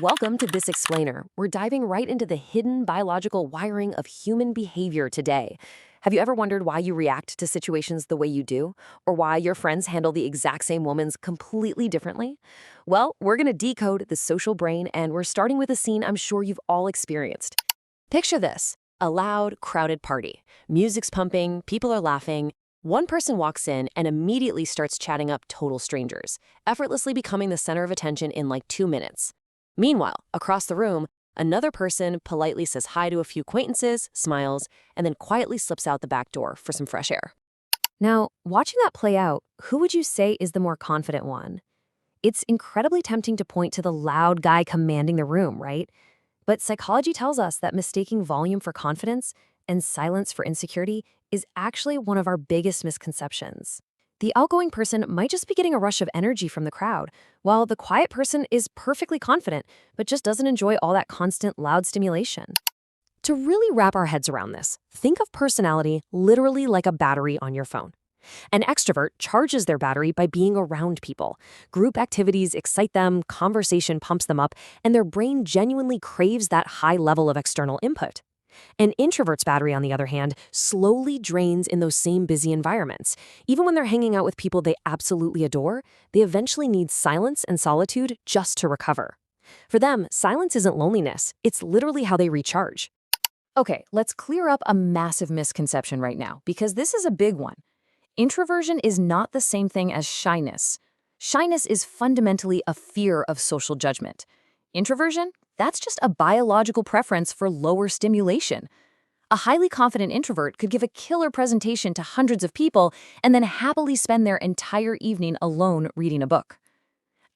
Welcome to This Explainer. We're diving right into the hidden biological wiring of human behavior today. Have you ever wondered why you react to situations the way you do? Or why your friends handle the exact same moments completely differently? Well, we're going to decode the social brain, and we're starting with a scene I'm sure you've all experienced. Picture this: a loud, crowded party. Music's pumping, people are laughing. One person walks in and immediately starts chatting up total strangers, effortlessly becoming the center of attention in like 2 minutes. Meanwhile, across the room, another person politely says hi to a few acquaintances, smiles, and then quietly slips out the back door for some fresh air. Now, watching that play out, who would you say is the more confident one? It's incredibly tempting to point to the loud guy commanding the room, right? But psychology tells us that mistaking volume for confidence and silence for insecurity is actually one of our biggest misconceptions. The outgoing person might just be getting a rush of energy from the crowd, while the quiet person is perfectly confident, but just doesn't enjoy all that constant loud stimulation. To really wrap our heads around this, think of personality literally like a battery on your phone. An extrovert charges their battery by being around people. Group activities excite them, conversation pumps them up, and their brain genuinely craves that high level of external input. An introvert's battery, on the other hand, slowly drains in those same busy environments. Even when they're hanging out with people they absolutely adore, they eventually need silence and solitude just to recover. For them, silence isn't loneliness, it's literally how they recharge. Okay, let's clear up a massive misconception right now, because this is a big one. Introversion is not the same thing as shyness. Shyness is fundamentally a fear of social judgment. Introversion? That's just a biological preference for lower stimulation. A highly confident introvert could give a killer presentation to hundreds of people and then happily spend their entire evening alone reading a book.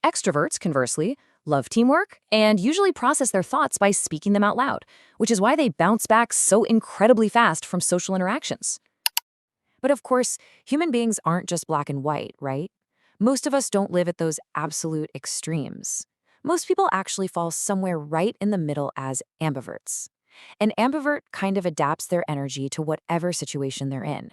Extroverts, conversely, love teamwork and usually process their thoughts by speaking them out loud, which is why they bounce back so incredibly fast from social interactions. But of course, human beings aren't just black and white, right? Most of us don't live at those absolute extremes. Most people actually fall somewhere right in the middle as ambiverts. An ambivert kind of adapts their energy to whatever situation they're in.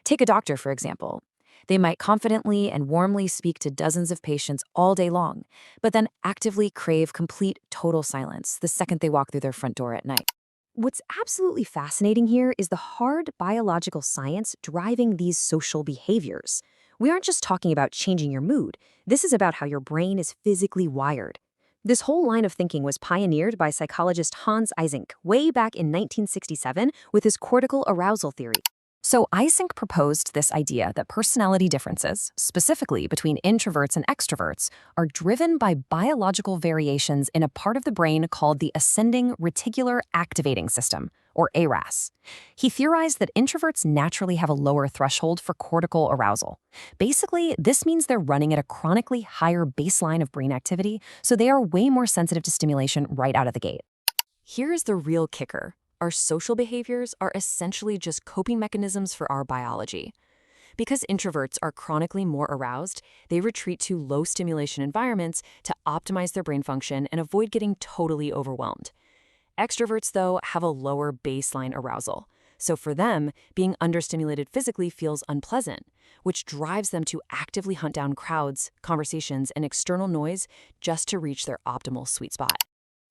Take a doctor, for example. They might confidently and warmly speak to dozens of patients all day long, but then actively crave complete, total silence the second they walk through their front door at night. What's absolutely fascinating here is the hard biological science driving these social behaviors. We aren't just talking about changing your mood. This is about how your brain is physically wired. This whole line of thinking was pioneered by psychologist Hans Eysenck way back in 1967 with his cortical arousal theory. So Eysenck proposed this idea that personality differences, specifically between introverts and extroverts, are driven by biological variations in a part of the brain called the ascending reticular activating system, or ARAS. He theorized that introverts naturally have a lower threshold for cortical arousal. Basically, this means they're running at a chronically higher baseline of brain activity, so they are way more sensitive to stimulation right out of the gate. Here's the real kicker. Our social behaviors are essentially just coping mechanisms for our biology. Because introverts are chronically more aroused, they retreat to low stimulation environments to optimize their brain function and avoid getting totally overwhelmed. Extroverts, though, have a lower baseline arousal. So for them, being understimulated physically feels unpleasant, which drives them to actively hunt down crowds, conversations, and external noise just to reach their optimal sweet spot.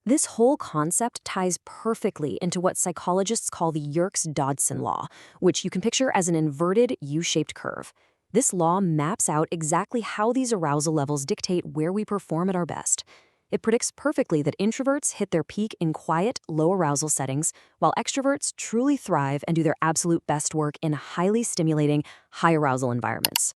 This whole concept ties perfectly into what psychologists call the Yerkes-Dodson law, which you can picture as an inverted U-shaped curve. This law maps out exactly how these arousal levels dictate where we perform at our best. It predicts perfectly that introverts hit their peak in quiet, low arousal settings, while extroverts truly thrive and do their absolute best work in highly stimulating, high arousal environments.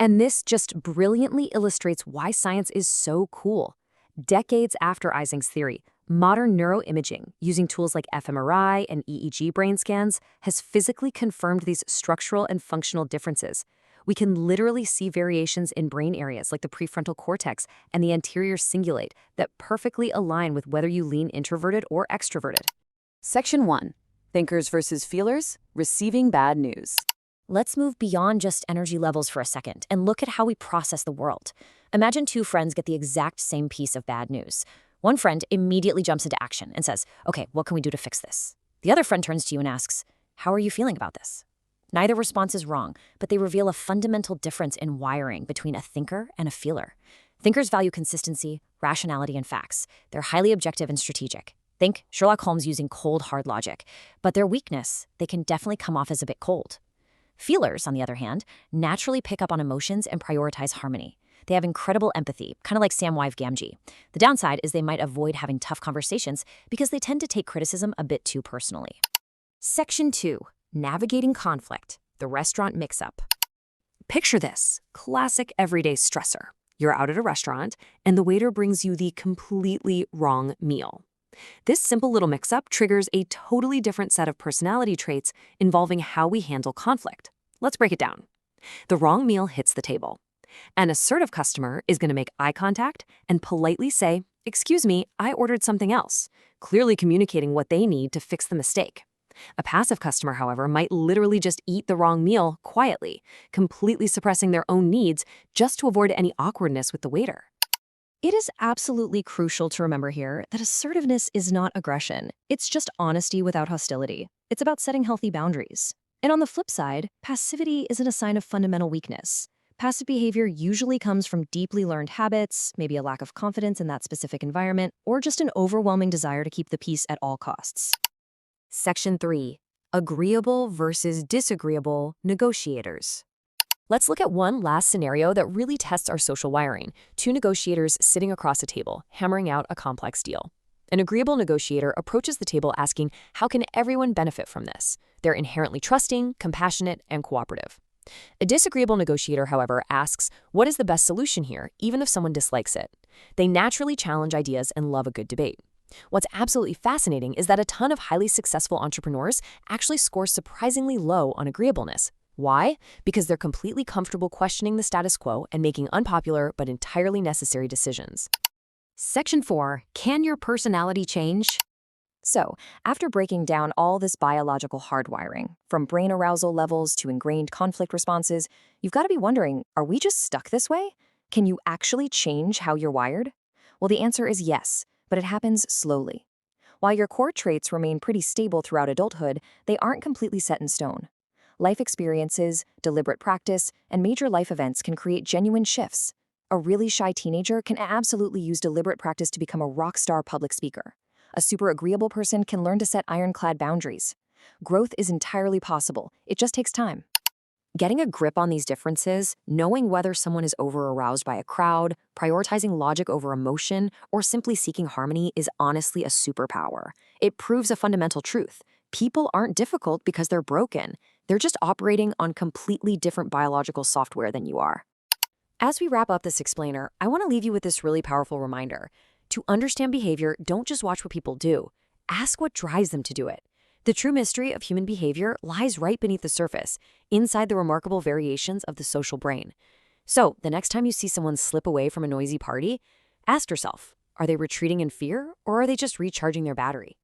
And this just brilliantly illustrates why science is so cool. Decades after Eysenck's theory, modern neuroimaging, using tools like fMRI and EEG brain scans, has physically confirmed these structural and functional differences. We can literally see variations in brain areas like the prefrontal cortex and the anterior cingulate that perfectly align with whether you lean introverted or extroverted. Section 1. Thinkers versus feelers, receiving bad news. Let's move beyond just energy levels for a second and look at how we process the world. Imagine two friends get the exact same piece of bad news. One friend immediately jumps into action and says, "Okay, what can we do to fix this?" The other friend turns to you and asks, "How are you feeling about this?" Neither response is wrong, but they reveal a fundamental difference in wiring between a thinker and a feeler. Thinkers value consistency, rationality, and facts. They're highly objective and strategic. Think Sherlock Holmes using cold, hard logic. But their weakness, they can definitely come off as a bit cold. Feelers, on the other hand, naturally pick up on emotions and prioritize harmony. They have incredible empathy, kind of like Samwise Gamgee. The downside is they might avoid having tough conversations because they tend to take criticism a bit too personally. Section 2. Navigating conflict, the restaurant mix-up. Picture this, classic everyday stressor. You're out at a restaurant, and the waiter brings you the completely wrong meal. This simple little mix-up triggers a totally different set of personality traits involving how we handle conflict. Let's break it down. The wrong meal hits the table. An assertive customer is going to make eye contact and politely say, "Excuse me, I ordered something else," clearly communicating what they need to fix the mistake. A passive customer, however, might literally just eat the wrong meal quietly, completely suppressing their own needs just to avoid any awkwardness with the waiter. It is absolutely crucial to remember here that assertiveness is not aggression. It's just honesty without hostility. It's about setting healthy boundaries. And on the flip side, passivity isn't a sign of fundamental weakness. Passive behavior usually comes from deeply learned habits, maybe a lack of confidence in that specific environment, or just an overwhelming desire to keep the peace at all costs. Section 3. Agreeable versus disagreeable negotiators. Let's look at one last scenario that really tests our social wiring. Two negotiators sitting across a table, hammering out a complex deal. An agreeable negotiator approaches the table asking, how can everyone benefit from this? They're inherently trusting, compassionate, and cooperative. A disagreeable negotiator, however, asks, what is the best solution here, even if someone dislikes it? They naturally challenge ideas and love a good debate. What's absolutely fascinating is that a ton of highly successful entrepreneurs actually score surprisingly low on agreeableness. Why? Because they're completely comfortable questioning the status quo and making unpopular but entirely necessary decisions. Section 4. Can your personality change? So, after breaking down all this biological hardwiring, from brain arousal levels to ingrained conflict responses, you've got to be wondering, are we just stuck this way? Can you actually change how you're wired? Well, the answer is yes, but it happens slowly. While your core traits remain pretty stable throughout adulthood, they aren't completely set in stone. Life experiences, deliberate practice, and major life events can create genuine shifts. A really shy teenager can absolutely use deliberate practice to become a rock star public speaker. A super agreeable person can learn to set ironclad boundaries. Growth is entirely possible. It just takes time. Getting a grip on these differences, knowing whether someone is over-aroused by a crowd, prioritizing logic over emotion, or simply seeking harmony is honestly a superpower. It proves a fundamental truth. People aren't difficult because they're broken. They're just operating on completely different biological software than you are. As we wrap up this explainer, I want to leave you with this really powerful reminder. To understand behavior, don't just watch what people do. Ask what drives them to do it. The true mystery of human behavior lies right beneath the surface, inside the remarkable variations of the social brain. So, the next time you see someone slip away from a noisy party, ask yourself, are they retreating in fear or are they just recharging their battery?